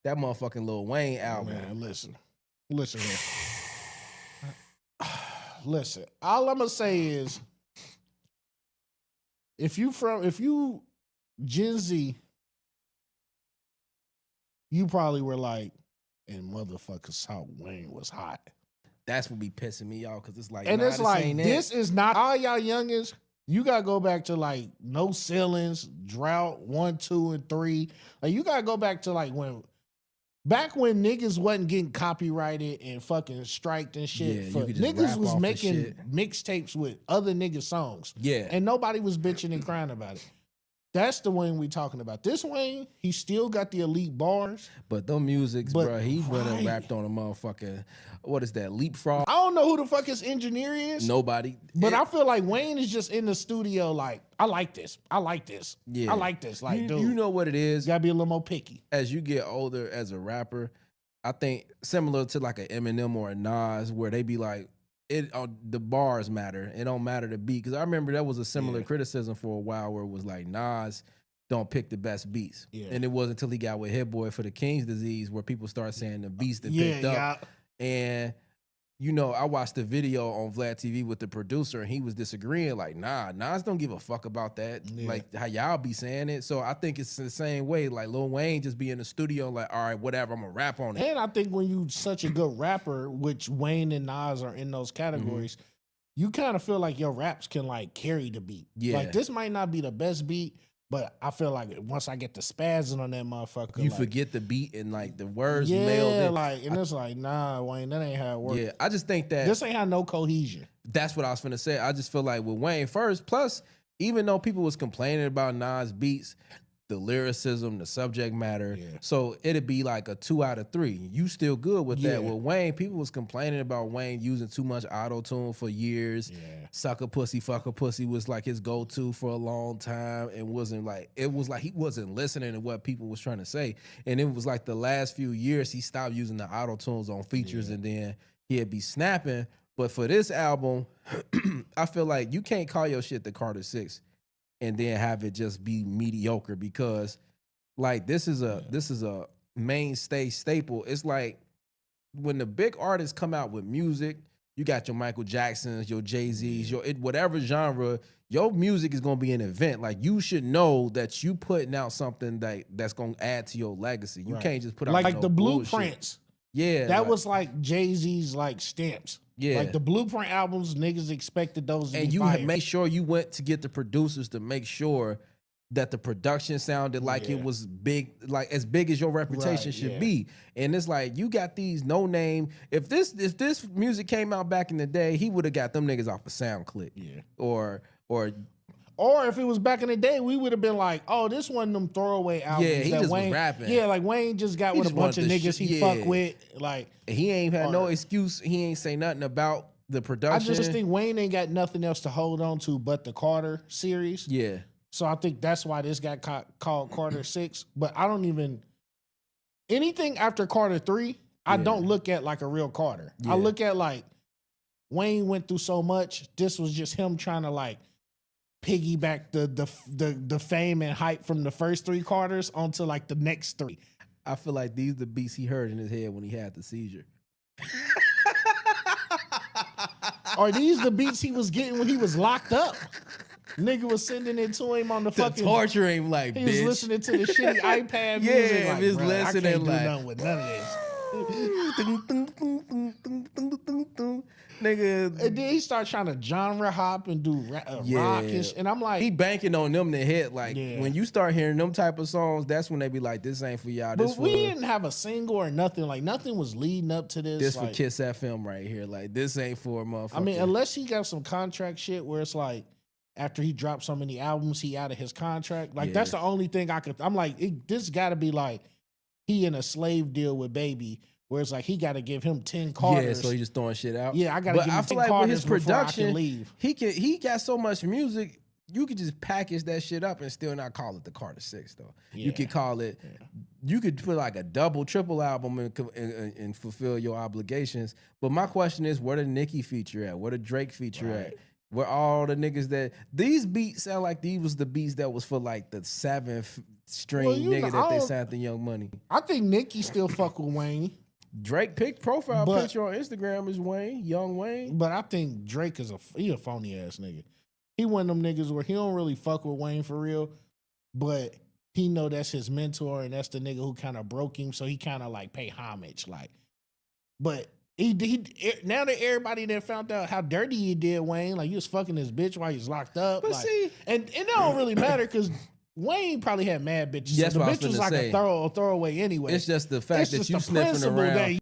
that motherfucking Lil Wayne album. Man, listen here. Listen, all I'm gonna say is, if you Gen Z, you probably were like, and motherfuckers saw Wayne was hot. That's what be pissing me off because it's like, And it's like, this it. is not all y'all youngins. You gotta go back to like No Ceilings, Drought 1, 2, and 3. Like you gotta go back to like back when niggas wasn't getting copyrighted and fucking striked and shit. Yeah, you could just Niggas rap was off the making shit. mixtapes with other niggas' songs. Yeah. And nobody was bitching and crying about it. That's the Wayne we talking about. This Wayne, he still got the elite bars. But them musics, But bro, he went and right. rapped on a motherfucking, what is that, Leapfrog? I don't know who the fuck his engineer is. Nobody. But I feel like Wayne is just in the studio like, I like this. I like this. Yeah. I like this. Like, dude, you know what it is? you gotta be a little more picky. As you get older as a rapper, I think similar to like an Eminem or a Nas, where they be like, the bars matter. It don't matter the beat. Because I remember that was a similar criticism for a while where it was like Nas don't pick the best beats. Yeah. And it wasn't until he got with Hit Boy for the King's Disease where people start saying the beats that picked up. And you know, I watched the video on Vlad TV with the producer and he was disagreeing like, nah, Nas don't give a fuck about that. Yeah. Like how y'all be saying it. So I think it's the same way. Like Lil Wayne just be in the studio like, all right, whatever, I'm gonna rap on it. And I think when you such a good rapper, which Wayne and Nas are in those categories, you kind of feel like your raps can like carry the beat. Yeah. Like this might not be the best beat, but I feel like once I get the spazzing on that motherfucker, You like, forget the beat and like the words yeah, mailed in. like, and it's like, nah, Wayne, that ain't how it works. Yeah, I just think that This ain't have no cohesion. that's what I was finna say. I just feel like with Wayne first, plus even though people was complaining about Nas beats, the lyricism, the subject matter, so it'd be like a 2 out of 3. You still good with that. With Wayne, people was complaining about Wayne using too much auto-tune for years. Sucker pussy, fucker pussy was like his go-to for a long time and wasn't like, it was like he wasn't listening to what people was trying to say. And it was like the last few years he stopped using the auto-tunes on features and then he'd be snapping. But for this album, I feel like you can't call your shit the Carter 6 and then have it just be mediocre because like this is a mainstay staple. It's like when the big artists come out with music, you got your Michael Jacksons, your Jay-Z's, whatever genre, your music is gonna be an event. Like you should know that you putting out something that's gonna add to your legacy. You can't just put out like no the bullshit. Blueprints. Yeah, that was like Jay-Z's like stamps. Yeah, like the Blueprint albums, niggas expected those to and be you fire. make sure you went to get the producers to make sure that the production sounded like it was big, like as big as your reputation should be. And it's like you got these no name. If this music came out back in the day, he would have got them niggas off a SoundClick. Or if it was back in the day, we would have been like, oh, this one of them throwaway albums. Yeah, he that just Wayne, was rapping. Yeah, like Wayne just got with a bunch of niggas he fuck with. Like he ain't had no excuse. He ain't say nothing about the production. I just think Wayne ain't got nothing else to hold on to but the Carter series. Yeah. So I think that's why this got called Carter 6. But I don't even anything after Carter 3, I don't look at like a real Carter. I look at like Wayne went through so much. This was just him trying to like piggyback the fame and hype from the first 3 Carters onto like the next 3. I feel like these the beats he heard in his head when he had the seizure. Are these the beats he was getting when he was locked up? Nigga was sending it to him on the fucking torture him like he bitch. was listening to the shitty iPad music. Yeah, like, just bro, listening I can't like do nothing with none of this. Nigga, and then he started trying to genre hop and do rock and I'm like, he banking on them to hit. Like when you start hearing them type of songs, that's when they be like, "This ain't for y'all." But we didn't have a single or nothing. Like nothing was leading up to this. This like, for Kiss FM right here. Like this ain't for a motherfucker. I mean, unless he got some contract shit where it's like after he dropped so many albums, he out of his contract. Like that's the only thing I could. I'm like, this got to be like he in a slave deal with Baby. Where it's like he got to give him 10 Carters. Yeah, so he just throwing shit out. Yeah, I got to give him 10 I feel like Carters with his production, before I can leave. He got so much music, you could just package that shit up and still not call it the Carter 6 though. Yeah. You could call it, you could put like a double, triple album and fulfill your obligations. But my question is, where the Nicki feature at? Where the Drake feature at? Where all the niggas that these beats sound like these was the beats that was for like the 7th, string nigga that they signed the Young Money. I think Nicki still fuck with Wayne. Drake picked profile picture on Instagram is Wayne, Young Wayne. But I think Drake is he a phony ass nigga. He one of them niggas where he don't really fuck with Wayne for real, but he know that's his mentor and that's the nigga who kind of broke him, so he kind of like pay homage, like. But he now that everybody that found out how dirty he did Wayne, like he was fucking his bitch while he's locked up. But like, see, and it don't really matter because Wayne probably had mad bitches. That's so the what I bitch was was like say. a throwaway anyway. It's just the fact that you sniffing around.